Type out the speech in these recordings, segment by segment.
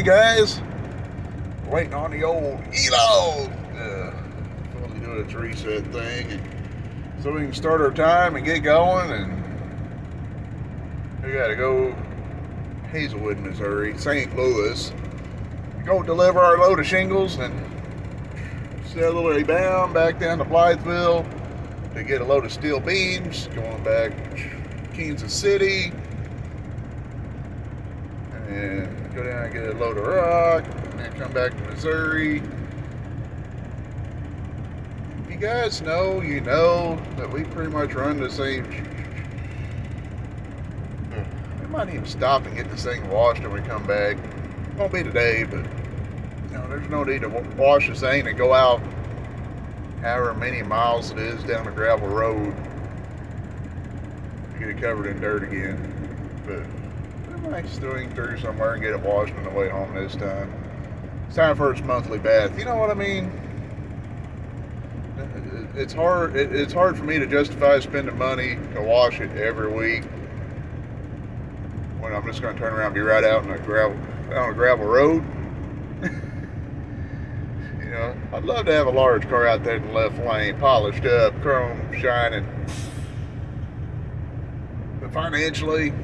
guys. We're waiting on the old E-Log to do its reset thing, and so we can start our time and get going. And we gotta go Hazelwood, Missouri, St. Louis. Go deliver our load of shingles and steadily bound back down to Blytheville to get a load of steel beams, going back to Kansas City, and go down and get a load of rock, and then come back to Missouri. If you guys know, you know that we pretty much run the same. We might even stop and get this thing washed when we come back. Won't be today, but there's no need to wash this thing and go out however many miles it is down a gravel road to get it covered in dirt again. But we might swing through somewhere and get it washed on the way home this time. It's time for its monthly bath. You know what I mean? It's hard. It's hard for me to justify spending money to wash it every week when I'm just going to turn around and be right out on a gravel road. I'd love to have a large car out there in the left lane, polished up, chrome shining. But financially,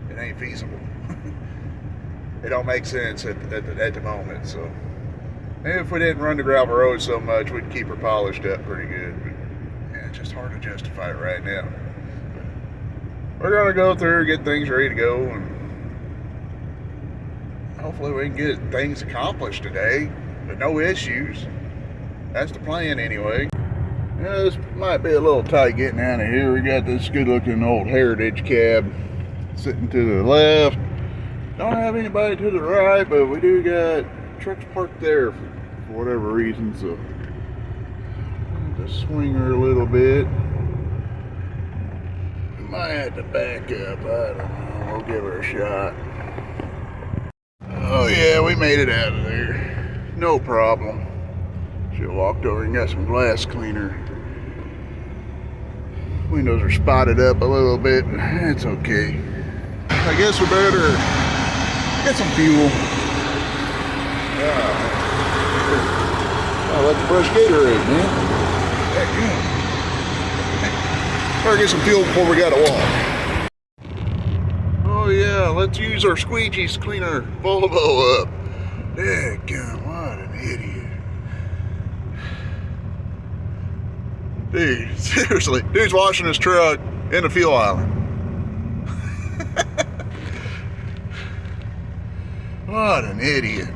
it ain't feasible. It don't make sense at the moment. So maybe if we didn't run the gravel road so much, we'd keep her polished up pretty good. But yeah, it's just hard to justify it right now. But we're gonna go through, get things ready to go, and hopefully we can get things accomplished today. But no issues. That's the plan anyway. Yeah, this might be a little tight getting out of here. We got this good looking old Heritage cab sitting to the left. Don't have anybody to the right, but we do got trucks parked there for whatever reason. So just swing her a little bit. Might have to back up. I don't know. We'll give her a shot. Oh yeah, we made it out of there. No problem. Should have walked over and got some glass cleaner. Windows are spotted up a little bit, but it's okay. I guess we better get some fuel. Oh, let's brush Gatorade, man. Better get some fuel before we gotta walk. Oh yeah, let's use our squeegees to clean our Volvo up. Dadgum, what an idiot. Dude, seriously, dude's washing his truck in a fuel island. What an idiot.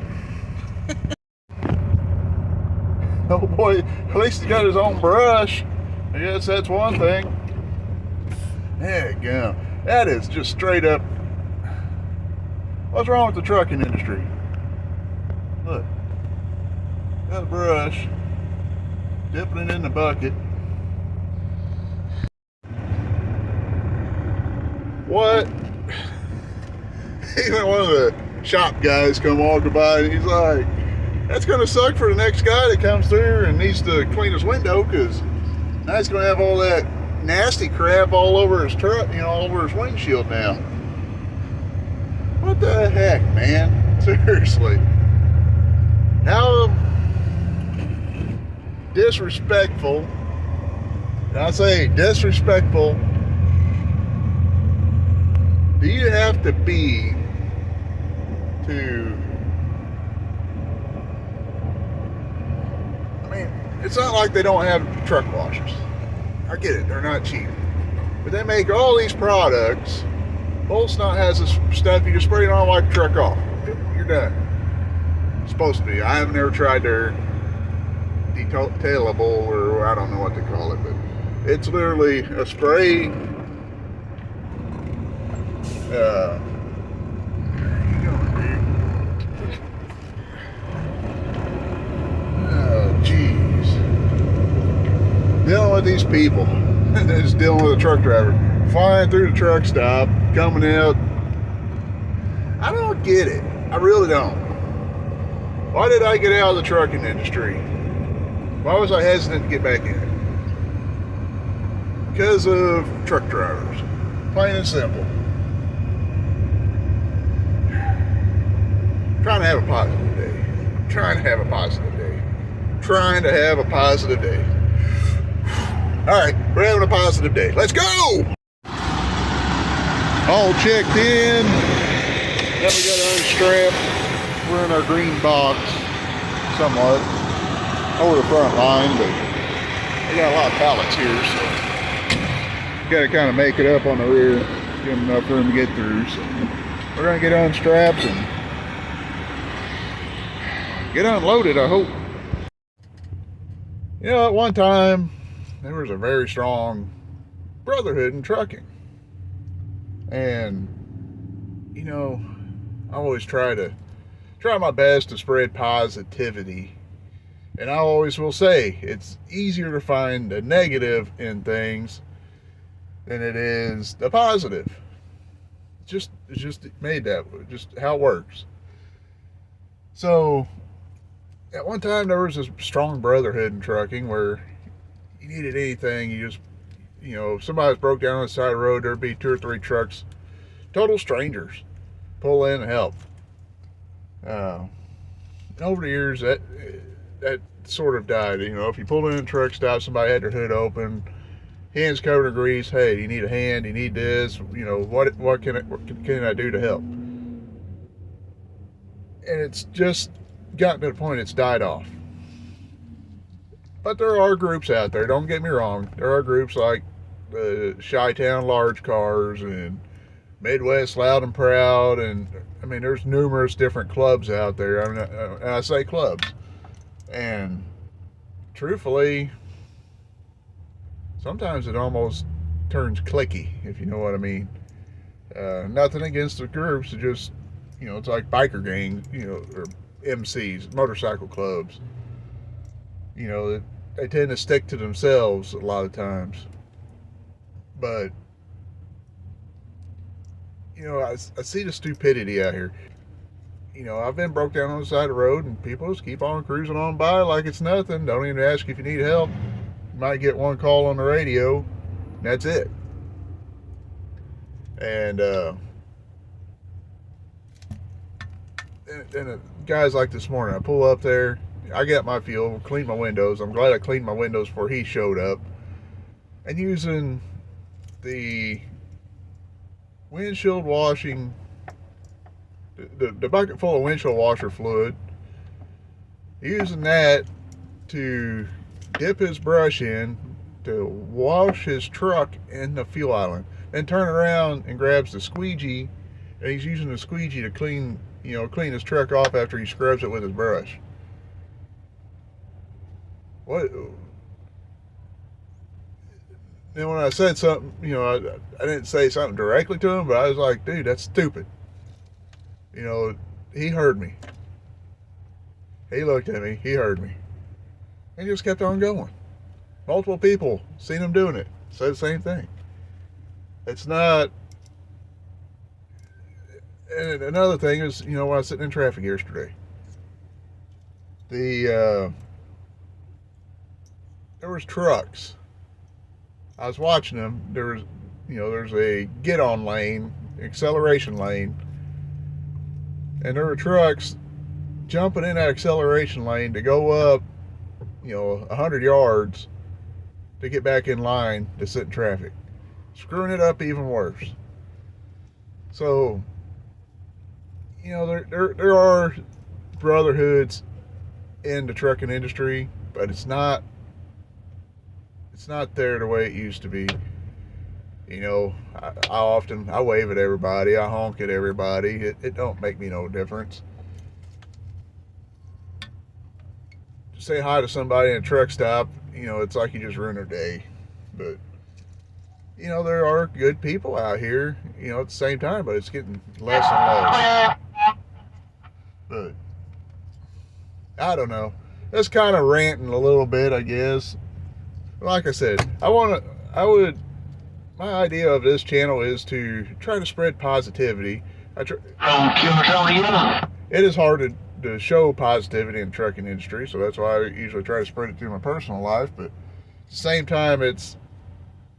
Oh boy, at least he got his own brush. I guess that's one thing. Dadgum, that is just straight up. What's wrong with the trucking industry? Look, got a brush, dipping it in the bucket. What? Even one of the shop guys come walking by and he's like, that's gonna suck for the next guy that comes through and needs to clean his window, because now he's gonna have all that nasty crap all over his truck, all over his windshield now. What the heck, man? Seriously. How disrespectful, and I say disrespectful, do you have to be to, I mean, it's not like they don't have truck washers. I get it, they're not cheap. But they make all these products. Bolsnot has this stuff, you just spray it on, wipe the truck off. You're done. Supposed to be. I have never tried their detailable, or I don't know what they call it, but it's literally a spray. Where you going, dude? Oh, jeez. Dealing with these people, and just dealing with a truck driver, flying through the truck stop, coming out. I don't get it. I really don't. Why did I get out of the trucking industry? Why was I hesitant to get back in it? Because of truck drivers. Plain and simple. have a positive day. I'm trying to have a positive day. Trying to have a positive day. All right, we're having a positive day. Let's go! All checked in. Now we got to unstrap. We're in our green box, somewhat, over the front line, but we got a lot of pallets here, so got to kind of make it up on the rear, get enough room to get through. So we're gonna get unstrapped and get unloaded, I hope. You know, at one time there was a very strong brotherhood in trucking, and you know, I always try my best to spread positivity, and I always will say it's easier to find the negative in things than it is the positive. It's just made that way, just how it works. So at one time there was this strong brotherhood in trucking where you needed anything, you just, you know, if somebody was broke down on the side of the road, there'd be 2 or 3 trucks, total strangers, pull in and help. And over the years that sort of died. You know, if you pulled in a truck stop, somebody had their hood open, hands covered in grease. Hey, do you need a hand? Do you need this? You know, what can I do to help? And it's just gotten to the point it's died off. But there are groups out there, don't get me wrong. There are groups like the Chi-Town Large Cars and Midwest Loud and Proud, and I mean, there's numerous different clubs out there. I mean, I say clubs, and truthfully, sometimes it almost turns cliquey, if you know what I mean. Nothing against the groups, it just, you know, it's like biker gangs, you know, or MCs, motorcycle clubs. You know, they tend to stick to themselves a lot of times. But, you know, I see the stupidity out here. You know, I've been broke down on the side of the road and people just keep on cruising on by like it's nothing. Don't even ask if you need help. You might get one call on the radio, and that's it. And guys like this morning, I pull up there, I got my fuel, clean my windows. I'm glad I cleaned my windows before he showed up. And using the windshield washing, the bucket full of windshield washer fluid, using that to dip his brush in to wash his truck in the fuel island, then turn around and grabs the squeegee, and he's using the squeegee to clean his truck off after he scrubs it with his brush. What? Then when I said something, you know, I didn't say something directly to him, but I was like, dude, that's stupid. You know, he heard me. He looked at me, he heard me. And he just kept on going. Multiple people seen him doing it, said the same thing. It's not. And another thing is, you know, when I was sitting in traffic yesterday, there was trucks. I was watching them. There's a get-on lane, acceleration lane, and there were trucks jumping in that acceleration lane to go up, 100 yards to get back in line to sit in traffic, screwing it up even worse. So, there are brotherhoods in the trucking industry, but it's not there the way it used to be. I wave at everybody, I honk at everybody. It don't make me no difference. To say hi to somebody in a truck stop, it's like you just ruined their day. But there are good people out here, at the same time, but it's getting less and less. But I don't know. That's kind of ranting a little bit, I guess. Like I said, my idea of this channel is to try to spread positivity. It is hard to show positivity in the trucking industry, so that's why I usually try to spread it through my personal life. But at the same time, it's,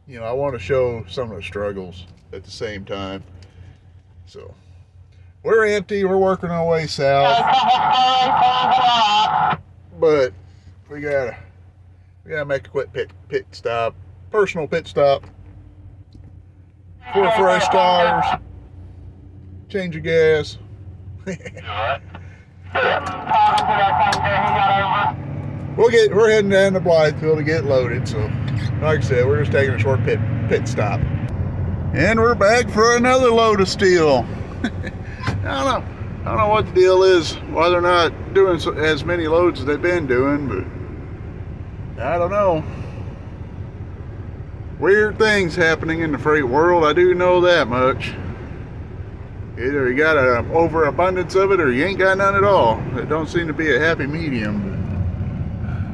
I want to show some of the struggles at the same time. So, we're empty. We're working our way south, but we gotta make a quick pit stop, personal pit stop for fresh tires, change of gas. We're heading down to Blytheville to get loaded. So, like I said, we're just taking a short pit stop, and we're back for another load of steel. I don't know what the deal is, why they're not doing as many loads as they've been doing, but I don't know. Weird things happening in the freight world, I do know that much. Either you got an overabundance of it or you ain't got none at all. It don't seem to be a happy medium. But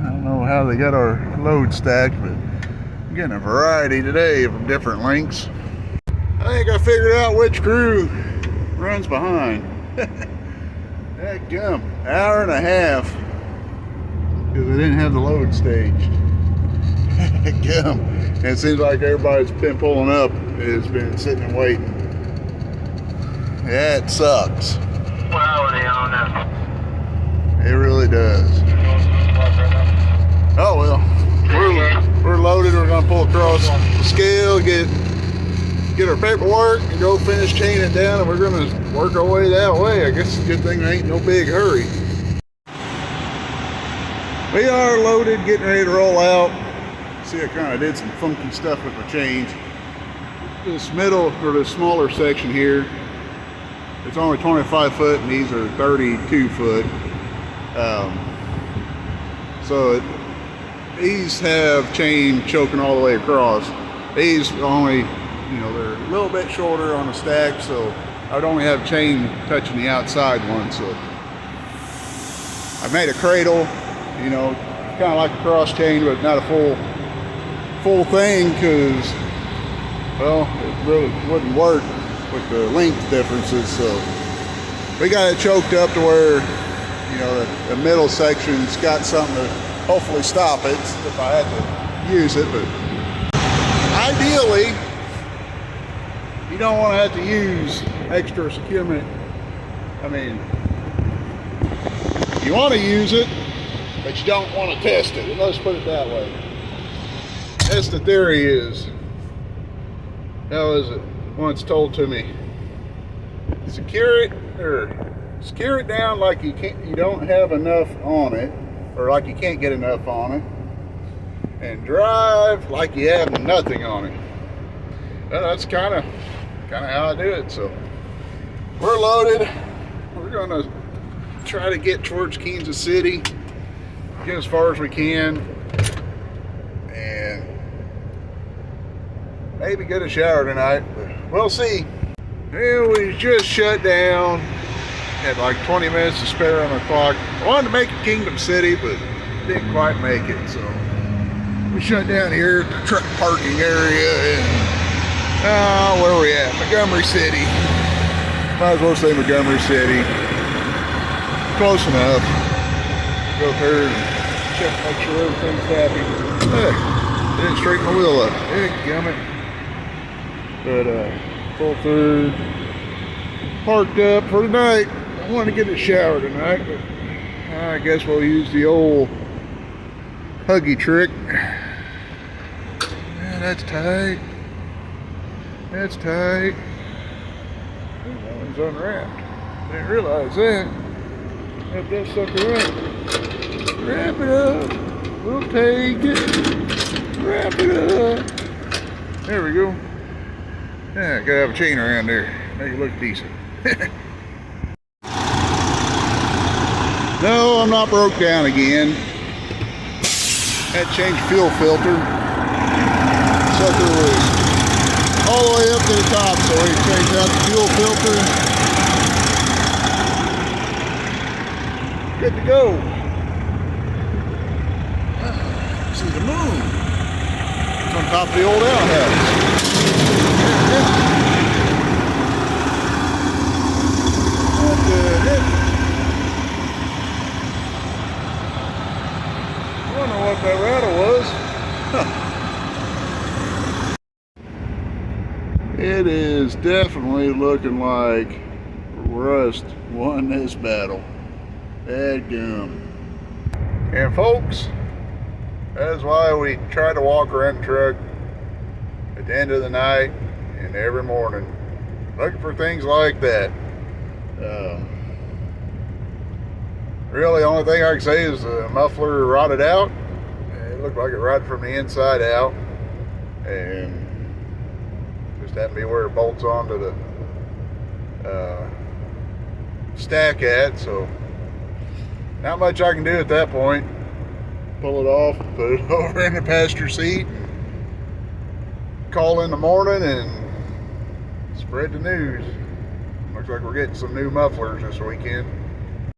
I don't know how they got our load stacked, but I'm getting a variety today of different lengths. I think I figured out which crew runs behind. That gum, hour and a half because they didn't have the load staged. Gum. And it seems like everybody's been pulling up has been sitting and waiting. That sucks. It really does. Oh well, we're loaded. We're gonna pull across the scale, get our paperwork, and go finish chaining it down, and we're gonna work our way that way. I guess it's a good thing there ain't no big hurry. We are loaded, getting ready to roll out. See, I kind of did some funky stuff with my chains. This middle, or this smaller section here, it's only 25 foot, and these are 32 foot. These have chain choking all the way across. These only, they're a little bit shorter on the stack, so I would only have chain touching the outside one. So I made a cradle, kind of like a cross chain, but not a full thing, because, well, it really wouldn't work with the length differences. So we got it choked up to where, the middle section's got something to hopefully stop it if I had to use it. But ideally, you don't want to have to use extra securement. I mean, you want to use it, but you don't want to test it. Let's put it that way. That's the theory is. How is it once told to me? Secure it down like you don't have enough on it, or like you can't get enough on it, and drive like you have nothing on it. Well, that's kind of how I do it. So we're loaded. We're gonna try to get towards Kansas City, get as far as we can, and maybe get a shower tonight, but we'll see. And we just shut down. Had like 20 minutes to spare on the clock. I wanted to make it Kingdom City, but didn't quite make it. So we shut down here at the truck parking area, and where are we at? Montgomery City. Might as well say Montgomery City. Close enough. Go through and check, make sure everything's happy. Didn't straighten the wheel up. Gummit. But pull through, parked up for the night. I want to get a shower tonight, but I guess we'll use the old huggy trick. Yeah, that's tight. That's tight. That one's unwrapped. Didn't realize that. Wrap that sucker up. Wrap it up. We'll take it. Wrap it up. There we go. Yeah, gotta have a chain around there. Make it look decent. No, I'm not broke down again. Had to change fuel filter. Sucker was all the way up to the top, so we changed out the fuel filter. Good to go. See the moon. It's on top of the old outhouse. What the heck? I don't know what that rattle was. Huh. It is definitely looking like we're Rust won this battle. Dadgum. And folks, that's why we try to walk around the truck at the end of the night and every morning, looking for things like that. Really, the only thing I can say is the muffler rotted out. It looked like it rotted from the inside out, and just happened to be where it bolts onto the stack at. So not much I can do at that point. Pull it off, put it over in the passenger seat, call in the morning, and spread the news. Looks like we're getting some new mufflers this weekend.